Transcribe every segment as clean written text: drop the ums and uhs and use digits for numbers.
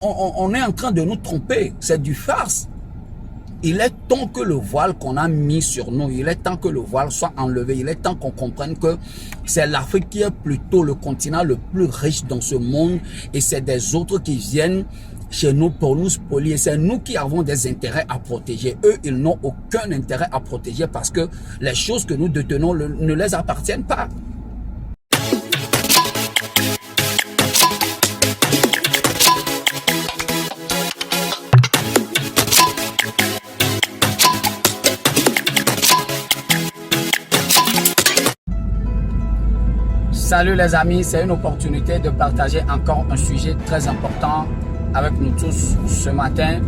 On est en train de nous tromper. C'est du farce. Il est temps que le voile qu'on a mis sur nous, il est temps que le voile soit enlevé. Il est temps qu'on comprenne que c'est l'Afrique qui est plutôt le continent le plus riche dans ce monde et c'est des autres qui viennent chez nous pour nous spolier. C'est nous qui avons des intérêts à protéger. Eux, ils n'ont aucun intérêt à protéger parce que les choses que nous détenons ne les appartiennent pas. Salut les amis, c'est une opportunité de partager encore un sujet très important avec nous tous ce matin.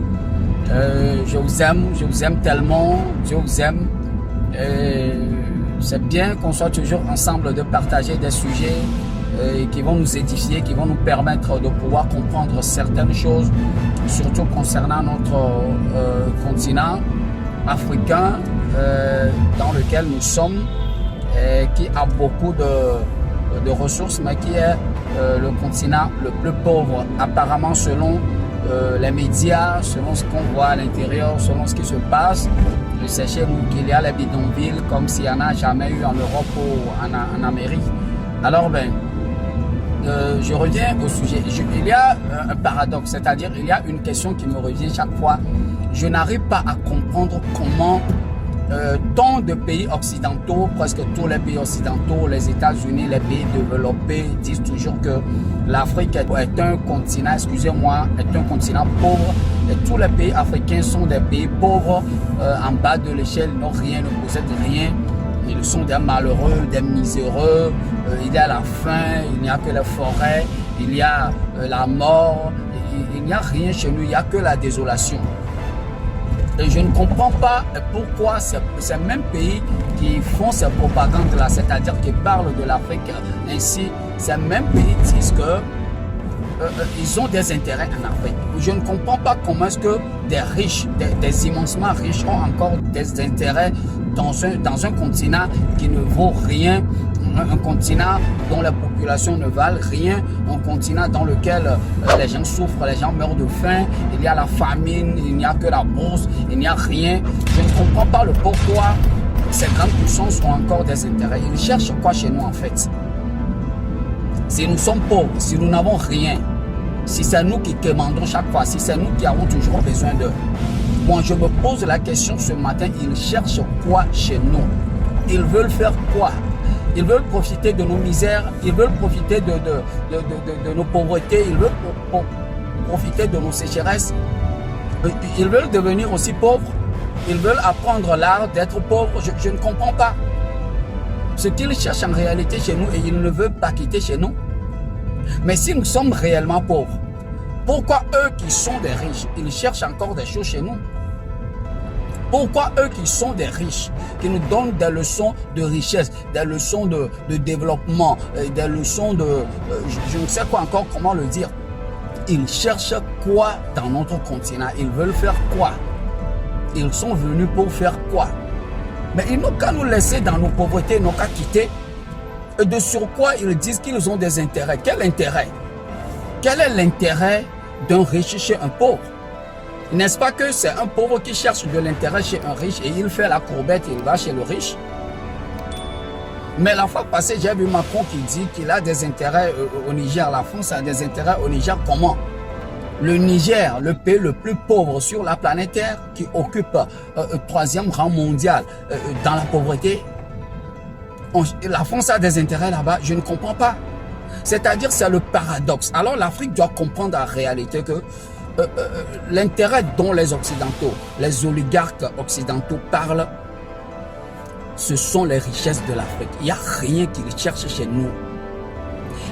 Je vous aime tellement, Dieu vous aime. C'est bien qu'on soit toujours ensemble de partager des sujets qui vont nous édifier, qui vont nous permettre de pouvoir comprendre certaines choses, surtout concernant notre continent africain dans lequel nous sommes, qui a beaucoup de ressources, mais qui est le continent le plus pauvre, apparemment selon les médias, selon ce qu'on voit à l'intérieur, selon ce qui se passe. C'est chez nous qu'il y a les bidonvilles, comme s'il n'y en a jamais eu en Europe ou en Amérique. Alors, je reviens au sujet. Il y a un paradoxe, c'est-à-dire il y a une question qui me revient chaque fois. Je n'arrive pas à comprendre comment tant de pays occidentaux, presque tous les pays occidentaux, les États-Unis, les pays développés disent toujours que l'Afrique est un continent, excusez-moi, est un continent pauvre et tous les pays africains sont des pays pauvres en bas de l'échelle, ils n'ont rien, ne possèdent rien, ils sont des malheureux, des miséreux, il y a la faim, il n'y a que les forêts, il y a la mort, il n'y a rien chez nous, il n'y a que la désolation. Et je ne comprends pas pourquoi ces mêmes pays qui font ces propagandes-là, c'est-à-dire qui parlent de l'Afrique ainsi, ces mêmes pays disent que ils ont des intérêts en Afrique. Je ne comprends pas comment est-ce que des riches, des immensement riches ont encore des intérêts dans un continent qui ne vaut rien, un continent dont la population ne valent rien, un continent dans lequel les gens souffrent, les gens meurent de faim, il y a la famine, il n'y a que la bourse, il n'y a rien. Je ne comprends pas le pourquoi ces grandes puissances ont encore des intérêts. Ils cherchent quoi chez nous en fait? Si nous sommes pauvres, si nous n'avons rien, si c'est nous qui commandons chaque fois, si c'est nous qui avons toujours besoin d'eux. Moi, je me pose la question ce matin, ils cherchent quoi chez nous? Ils veulent faire quoi? Ils veulent profiter de nos misères, ils veulent profiter de nos pauvretés, ils veulent profiter de nos sécheresses. Ils veulent devenir aussi pauvres, ils veulent apprendre l'art d'être pauvres. Je ne comprends pas. Ce qu'ils cherchent en réalité chez nous et ils ne veulent pas quitter chez nous. Mais si nous sommes réellement pauvres, pourquoi eux qui sont des riches, ils cherchent encore des choses chez nous? Pourquoi eux qui sont des riches, qui nous donnent des leçons de richesse, des leçons de développement, des leçons de... je ne sais quoi encore, comment le dire. Ils cherchent quoi dans notre continent? Ils veulent faire quoi? Ils sont venus pour faire quoi? Mais ils n'ont qu'à nous laisser dans nos pauvretés, ils n'ont qu'à quitter. Et de sur quoi ils disent qu'ils ont des intérêts? Quel intérêt? Quel est l'intérêt d'un riche chez un pauvre? N'est-ce pas que c'est un pauvre qui cherche de l'intérêt chez un riche et il fait la courbette et il va chez le riche? Mais la fois passée, j'ai vu Macron qui dit qu'il a des intérêts au Niger. La France a des intérêts au Niger. Comment? Le Niger, le pays le plus pauvre sur la planète Terre, qui occupe le 3e rang mondial dans la pauvreté. La France a des intérêts là-bas. Je ne comprends pas. C'est-à-dire, c'est le paradoxe. Alors, l'Afrique doit comprendre en réalité que l'intérêt dont les Occidentaux, les oligarques occidentaux parlent, ce sont les richesses de l'Afrique. Il n'y a rien qu'ils cherchent chez nous.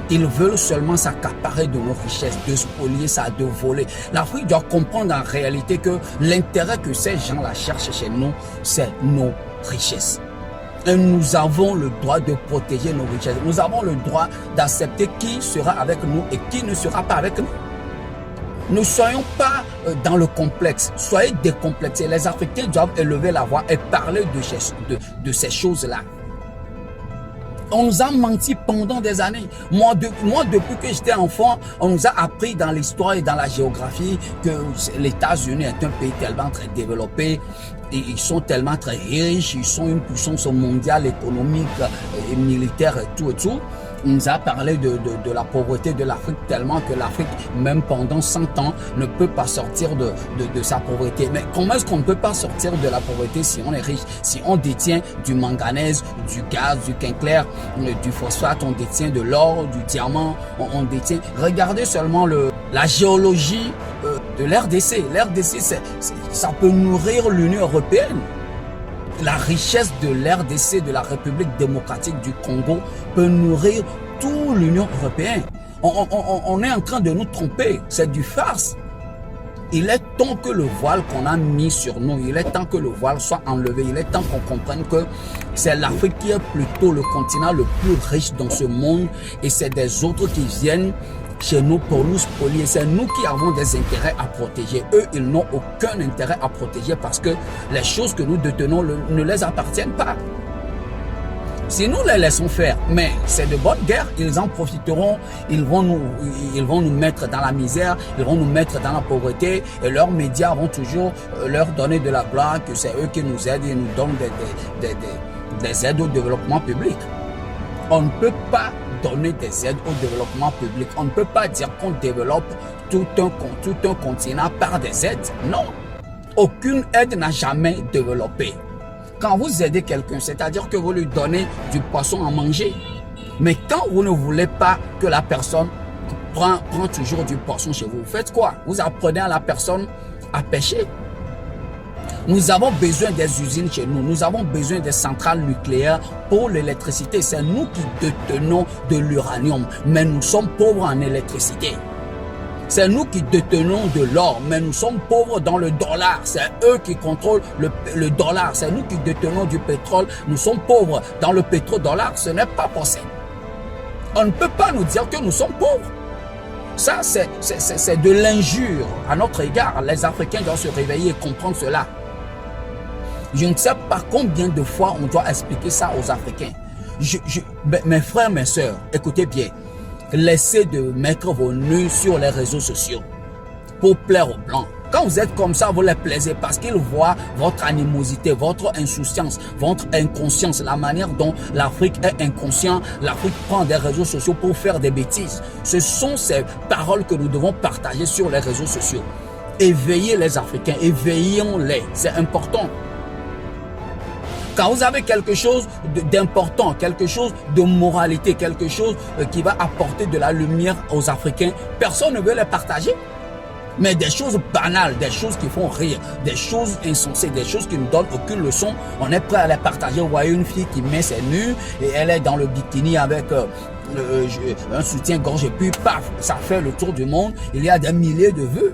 Ils veulent seulement s'accaparer de nos richesses, de spolier ça, de voler. L'Afrique doit comprendre en réalité que l'intérêt que ces gens-là cherchent chez nous, c'est nos richesses. Et nous avons le droit de protéger nos richesses. Nous avons le droit d'accepter qui sera avec nous et qui ne sera pas avec nous. Ne soyons pas dans le complexe, soyez décomplexés. Les Africains doivent élever la voix et parler de ces choses-là. On nous a menti pendant des années. Moi, depuis que j'étais enfant, on nous a appris dans l'histoire et dans la géographie que les États-Unis est un pays tellement très développé. Et ils sont tellement très riches, ils sont une puissance mondiale, économique et militaire et tout et tout. On nous a parlé de la pauvreté de l'Afrique tellement que l'Afrique, même pendant 100 ans, ne peut pas sortir de sa pauvreté. Mais comment est-ce qu'on ne peut pas sortir de la pauvreté si on est riche? Si on détient du manganèse, du gaz, du quinclair, du phosphate, on détient de l'or, du diamant, on détient... Regardez seulement la géologie de l'RDC. L'RDC, ça peut nourrir l'Union européenne. La richesse de l'RDC, de la République démocratique du Congo, peut nourrir toute l'Union européenne. On est en train de nous tromper, c'est du farce. Il est temps que le voile qu'on a mis sur nous, il est temps que le voile soit enlevé, il est temps qu'on comprenne que c'est l'Afrique qui est plutôt le continent le plus riche dans ce monde et c'est des autres qui viennent chez nous pour nous spolier. C'est nous qui avons des intérêts à protéger. Eux, ils n'ont aucun intérêt à protéger parce que les choses que nous détenons ne les appartiennent pas. Si nous les laissons faire, mais c'est de bonne guerre, ils en profiteront, ils vont nous mettre dans la misère, ils vont nous mettre dans la pauvreté et leurs médias vont toujours leur donner de la gloire, que c'est eux qui nous aident et nous donnent des aides au développement public. On ne peut pas donner des aides au développement public. On ne peut pas dire qu'on développe tout un continent par des aides. Non. Aucune aide n'a jamais développé. Quand vous aidez quelqu'un, c'est-à-dire que vous lui donnez du poisson à manger. Mais quand vous ne voulez pas que la personne prend toujours du poisson chez vous, vous faites quoi? Vous apprenez à la personne à pêcher. Nous avons besoin des usines chez nous. Nous avons besoin des centrales nucléaires pour l'électricité. C'est nous qui détenons de l'uranium, mais nous sommes pauvres en électricité. C'est nous qui détenons de l'or, mais nous sommes pauvres dans le dollar. C'est eux qui contrôlent le dollar. C'est nous qui détenons du pétrole. Nous sommes pauvres dans le pétrodollar. Ce n'est pas possible. On ne peut pas nous dire que nous sommes pauvres. Ça, c'est de l'injure à notre égard. Les Africains doivent se réveiller et comprendre cela. Je ne sais pas combien de fois on doit expliquer ça aux Africains. Mes frères, mes sœurs, écoutez bien. Laissez de mettre vos nœuds sur les réseaux sociaux pour plaire aux Blancs. Quand vous êtes comme ça, vous les plaisez parce qu'ils voient votre animosité, votre insouciance, votre inconscience, la manière dont l'Afrique est inconsciente. L'Afrique prend des réseaux sociaux pour faire des bêtises. Ce sont ces paroles que nous devons partager sur les réseaux sociaux. Éveillez les Africains, éveillons-les, c'est important. Quand vous avez quelque chose d'important, quelque chose de moralité, quelque chose qui va apporter de la lumière aux Africains, personne ne veut les partager. Mais des choses banales, des choses qui font rire, des choses insensées, des choses qui ne donnent aucune leçon, on est prêt à les partager. Vous voyez une fille qui met ses nus et elle est dans le bikini avec un soutien-gorge et puis paf, ça fait le tour du monde. Il y a des milliers de vues.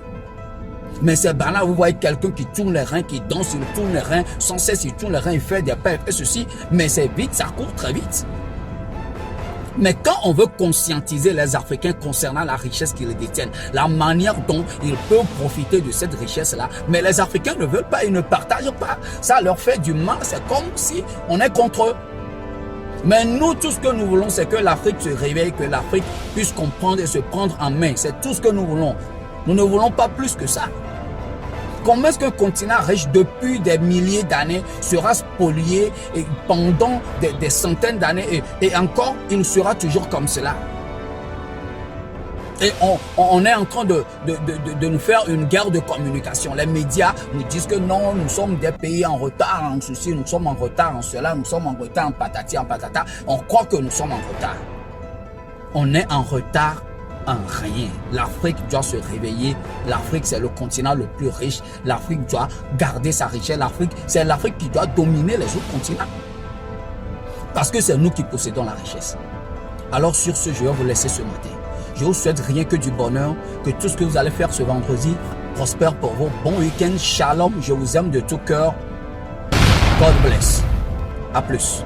Mais c'est banal, vous voyez quelqu'un qui tourne les reins, qui danse, il tourne les reins, sans cesse il tourne les reins, il fait des pas, il fait ceci, mais c'est vite, ça court très vite. Mais quand on veut conscientiser les Africains concernant la richesse qu'ils détiennent, la manière dont ils peuvent profiter de cette richesse-là, mais les Africains ne veulent pas, ils ne partagent pas, ça leur fait du mal, c'est comme si on est contre eux. Mais nous, tout ce que nous voulons, c'est que l'Afrique se réveille, que l'Afrique puisse comprendre et se prendre en main, c'est tout ce que nous voulons. Nous ne voulons pas plus que ça. Comment est-ce qu'un continent riche depuis des milliers d'années sera spolié pendant des centaines d'années et encore il sera toujours comme cela? Et on est en train de nous faire une guerre de communication. Les médias nous disent que non, nous sommes des pays en retard en ceci, nous sommes en retard en cela, nous sommes en retard en patati, en patata. On croit que nous sommes en retard. On est en retard en rien. L'Afrique doit se réveiller. L'Afrique, c'est le continent le plus riche. L'Afrique doit garder sa richesse. C'est l'Afrique qui doit dominer les autres continents. Parce que c'est nous qui possédons la richesse. Alors sur ce, je vais vous laisser ce matin. Je vous souhaite rien que du bonheur, que tout ce que vous allez faire ce vendredi prospère pour vous. Bon week-end, shalom, je vous aime de tout cœur. God bless. À plus.